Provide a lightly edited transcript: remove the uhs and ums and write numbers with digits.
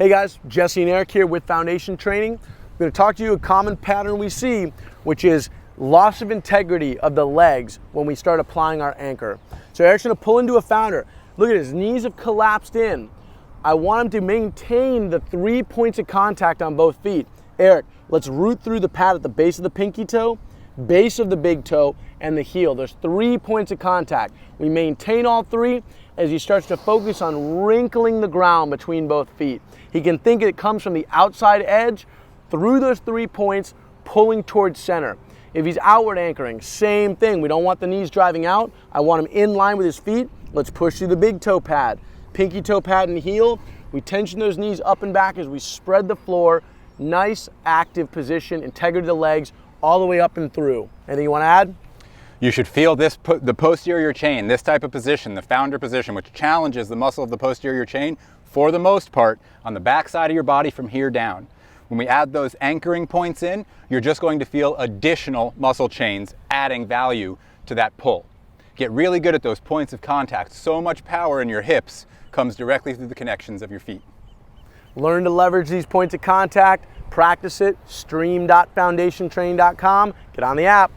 Hey guys, Jesse and Eric here with Foundation Training. I'm going to talk to you a common pattern we see, which is loss of integrity of the legs when we start applying our anchor. So Eric's going to pull into a founder. Look at his knees have collapsed in. I want him to maintain the 3 points of contact on both feet. Eric, let's root through the pad at the base of the pinky toe, base of the big toe, and the heel. There's 3 points of contact. We maintain all 3 as he starts to focus on wrinkling the ground between both feet. He can think it comes from the outside edge through those 3 points, pulling towards center. If he's outward anchoring, same thing. We don't want the knees driving out. I want him in line with his feet. Let's push through the big toe pad, pinky toe pad and heel. We tension those knees up and back as we spread the floor. Nice active position, integrity of the legs, all the way up and through. Anything you want to add? You should feel the posterior chain, this type of position, the founder position, which challenges the muscle of the posterior chain for the most part on the back side of your body from here down. When we add those anchoring points in, you're just going to feel additional muscle chains adding value to that pull. Get really good at those points of contact. So much power in your hips comes directly through the connections of your feet. Learn to leverage these points of contact, practice it, stream.foundationtraining.com. Get on the app.